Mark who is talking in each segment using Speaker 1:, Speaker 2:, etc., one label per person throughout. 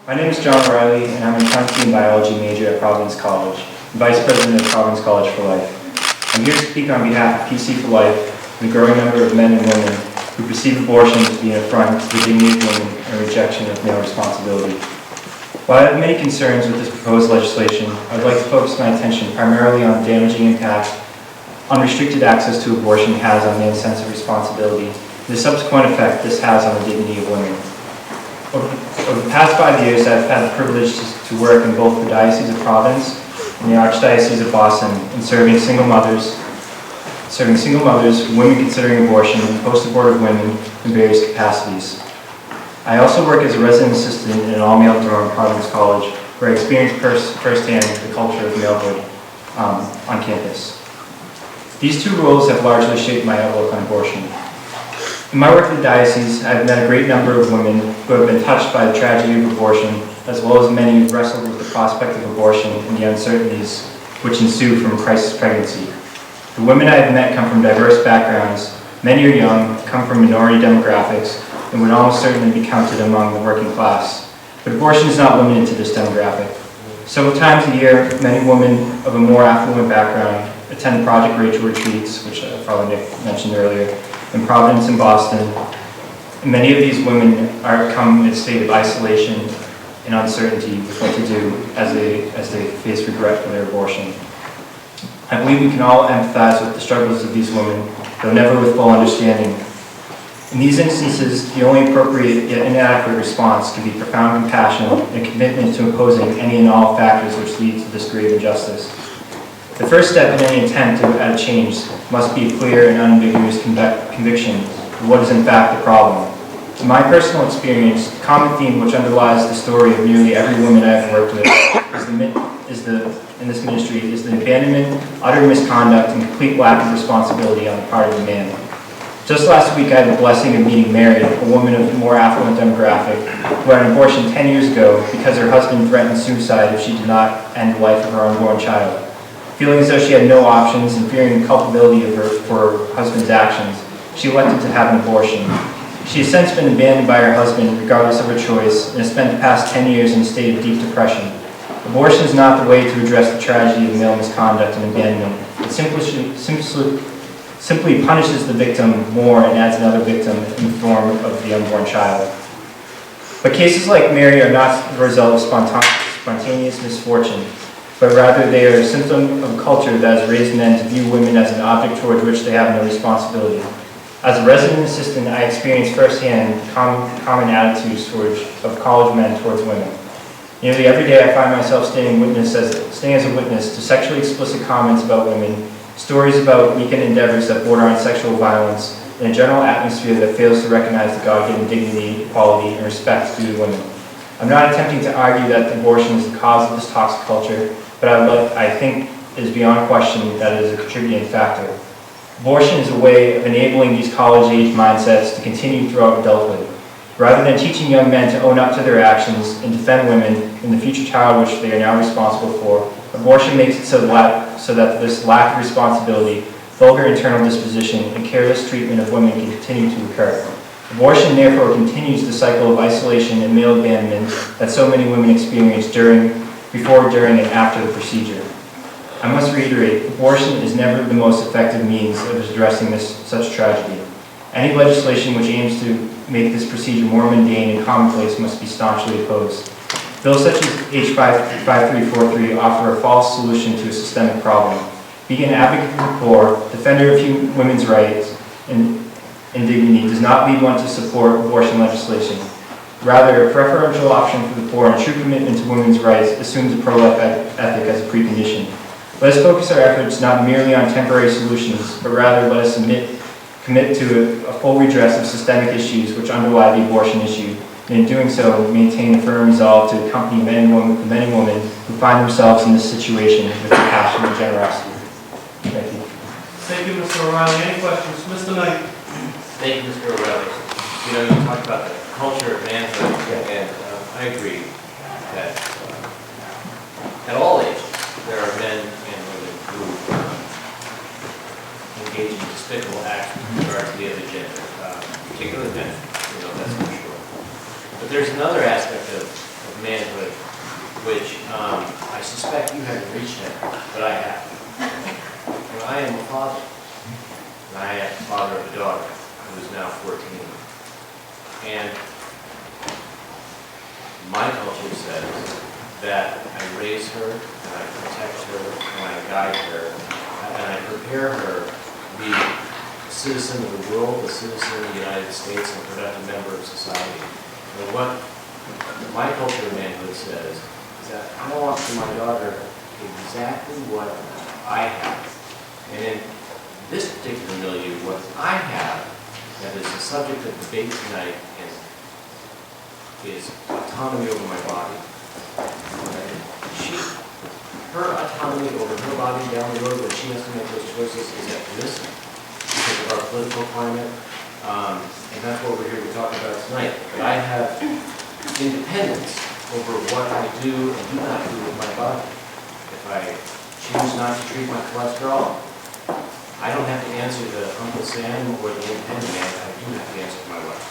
Speaker 1: My name is John O'Reilly, and I'm a chemistry and biology major at Providence College, and Vice President of Providence College for Life. I'm here to speak on behalf of PC for Life and the growing number of men and women who perceive abortion to be an affront to the dignity of women and rejection of male responsibility. While I have many concerns with this proposed legislation, I would like to focus my attention primarily on the damaging impact unrestricted access to abortion has on men's sense of responsibility, and the subsequent effect this has on the dignity of women. Over the past 5 years, I've had the privilege to work in both the Diocese of Providence and the Archdiocese of Boston in serving single mothers, women considering abortion, and post-abortive women in various capacities. I also work as a resident assistant in an all-male dorm at Providence College, where I experienced firsthand the culture of malehood on campus. These two roles have largely shaped my outlook on abortion. In my work at the diocese, I have met a great number of women who have been touched by the tragedy of abortion, as well as many who have wrestled with the prospect of abortion and the uncertainties which ensue from a crisis pregnancy. The women I have met come from diverse backgrounds. Many are young, come from minority demographics, and would almost certainly be counted among the working class. But abortion is not limited to this demographic. Several times a year, many women of a more affluent background attend Project Rachel retreats, which probably Nick mentioned earlier, in Providence and Boston. And many of these women come in a state of isolation and uncertainty with what to do as they face regret for their abortion. I believe we can all empathize with the struggles of these women, though never with full understanding. In these instances, the only appropriate yet inadequate response can be profound compassion and a commitment to opposing any and all factors which lead to this grave injustice. The first step in any attempt at a change must be a clear and unambiguous conviction of what is in fact the problem. In my personal experience, the common theme which underlies the story of nearly every woman I have worked with in this ministry is the abandonment, utter misconduct, and complete lack of responsibility on the part of the man. Just last week, I had the blessing of meeting Mary, a woman of a more affluent demographic, who had an abortion 10 years ago because her husband threatened suicide if she did not end the life of her unborn child. Feeling as though she had no options and fearing the culpability for her husband's actions, she elected to have an abortion. She has since been abandoned by her husband regardless of her choice and has spent the past 10 years in a state of deep depression. Abortion is not the way to address the tragedy of male misconduct and abandonment. It simply punishes the victim more and adds another victim in the form of the unborn child. But cases like Mary are not the result of spontaneous misfortune, but rather they are a symptom of a culture that has raised men to view women as an object toward which they have no responsibility. As a resident assistant, I experienced firsthand common attitudes of college men towards women. Nearly every day I find myself staying as a witness to sexually explicit comments about women, stories about weekend endeavors that border on sexual violence, and a general atmosphere that fails to recognize the God-given dignity, equality, and respect due to women. I'm not attempting to argue that abortion is the cause of this toxic culture, but I think it is beyond question that it is a contributing factor. Abortion is a way of enabling these college-age mindsets to continue throughout adulthood. Rather than teaching young men to own up to their actions and defend women and the future child which they are now responsible for, abortion makes it so that this lack of responsibility, vulgar internal disposition, and careless treatment of women can continue to occur. Abortion therefore continues the cycle of isolation and male abandonment that so many women experience before, during, and after the procedure. I must reiterate, abortion is never the most effective means of addressing such tragedy. Any legislation which aims to make this procedure more mundane and commonplace must be staunchly opposed. Bills such as H5343 offer a false solution to a systemic problem. Being an advocate for the poor, defender of women's rights and dignity does not lead one to support abortion legislation. Rather, a preferential option for the poor and true commitment to women's rights assumes a pro-life ethic as a precondition. Let us focus our efforts not merely on temporary solutions, but rather let us commit to a full redress of systemic issues which underlie the abortion issue, and in doing so, maintain a firm resolve to accompany men and women who find themselves in this situation with compassion and generosity. Thank you.
Speaker 2: Thank you, Mr. O'Reilly. Any questions? Mr. Knight.
Speaker 3: Thank you, Mr. O'Reilly. You talked about the culture of manhood, and I agree that at all ages, there are men and women who engage in despicable acts with regard to the other gender, particularly men, that's for sure. But there's another aspect of man suspect you haven't reached him, but I have. And I am a father. And I am the father of a daughter who is now 14. And my culture says that I raise her, and I protect her, and I guide her, and I prepare her to be a citizen of the world, a citizen of the United States, and a productive member of society. And what my culture of manhood says is that I want for my daughter exactly what I have. And in this particular milieu, what I have that is the subject of debate tonight is autonomy over my body. Her autonomy over her body down the road when she has to make those choices is at risk because of our political climate. And that's what we're here to talk about tonight. But I have independence over what I do and do not do with my body. If I choose not to treat my cholesterol, I don't have to answer to Uncle Sam or the independent man. I do have to answer to my wife.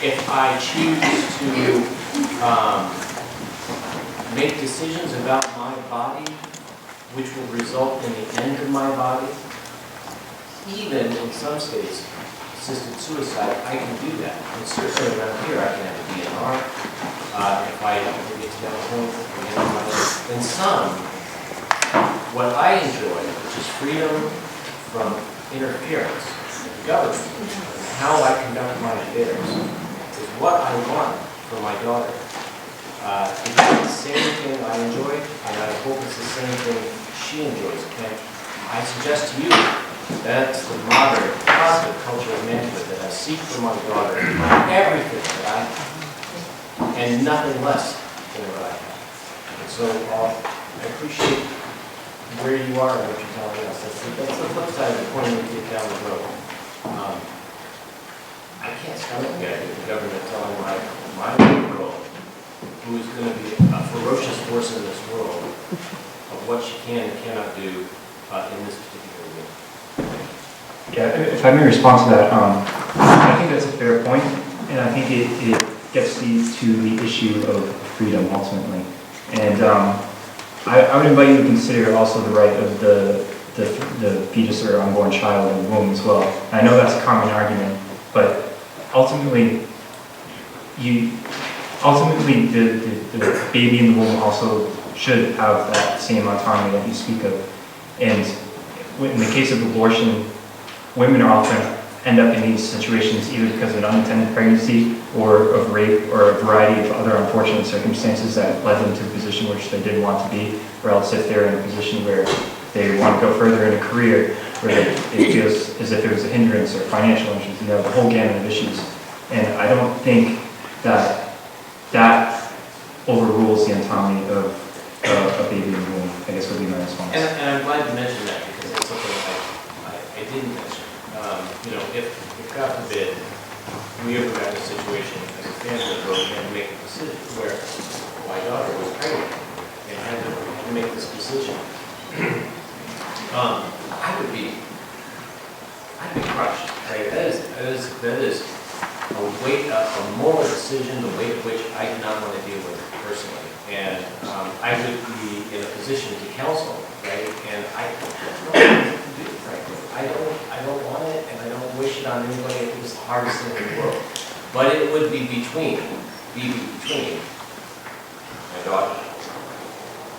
Speaker 3: If I choose to make decisions about my body, which will result in the end of my body, even in some states, assisted suicide, I can do that. And certainly around here, I can have a DNR. If I ever get to that point at the end of my life. In some, what I enjoy, which is freedom from interference with the government, and how I conduct my affairs, is what I want for my daughter. It's the same thing I enjoy, and I hope it's the same thing she enjoys. And I suggest to you that's the modern, positive culture of manhood that I seek for my daughter, everything that I have, and nothing less than what I have. And so I appreciate where you are and what you're telling us. That's the flip side of the coin when we get down the road. I can't stomach the idea of the government telling my little girl, who is going to be a ferocious force in this world, of what she can and cannot do in this particular way.
Speaker 1: Yeah, if I may respond to that, I think that's a fair point, and I think it gets to the issue of freedom ultimately. And I would invite you to consider also the right of the fetus or unborn child in the womb as well. And I know that's a common argument, but ultimately, the baby in the womb also should have that same autonomy that you speak of. And in the case of abortion, women are often end up in these situations either because of an unintended pregnancy or of rape or a variety of other unfortunate circumstances that led them to a position which they didn't want to be, or else if they're in a position where they want to go further in a career where it feels as if there was a hindrance or financial issues, the whole gamut of issues. And I don't think that overrules the autonomy of a baby in the womb, I guess would be my response.
Speaker 3: And I'm glad you mentioned that because it's something I didn't mention. If God forbid, we ever got in a situation as a family where we had to make a decision where my daughter was pregnant and had to make this decision, I'd be crushed. Right? That is a moral decision, the weight of which I do not want to deal with personally. And I would be in a position to counsel, right? And I don't know what to do, frankly. I don't want it, and I don't wish it on anybody. It was the hardest thing in the world. But it would be between my daughter,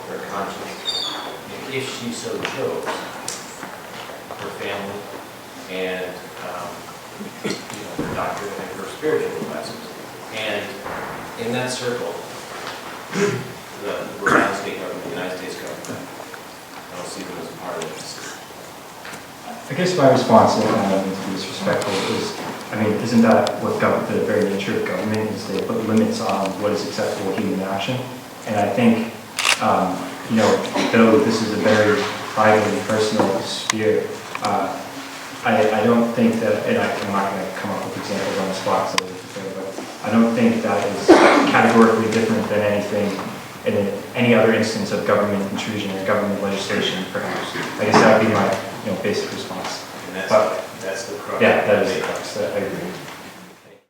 Speaker 3: her conscience, and if she so chose, her family, and her doctor and her spiritual advisors. And in that circle, the Rhode Island state government, the United States government, I don't see them as a part of this.
Speaker 1: I guess my response, and I don't mean to be disrespectful, is, isn't that what the very nature of government is? They put limits on what is acceptable human action. And I think, though this is a very private and personal sphere, I don't think that, and I'm not going to come up with examples on the spot, so but I don't think that is categorically different than anything in any other instance of government intrusion or government legislation, perhaps. I guess that would be my basic response.
Speaker 3: And that's the crux.
Speaker 1: Yeah, that is the crux. I agree.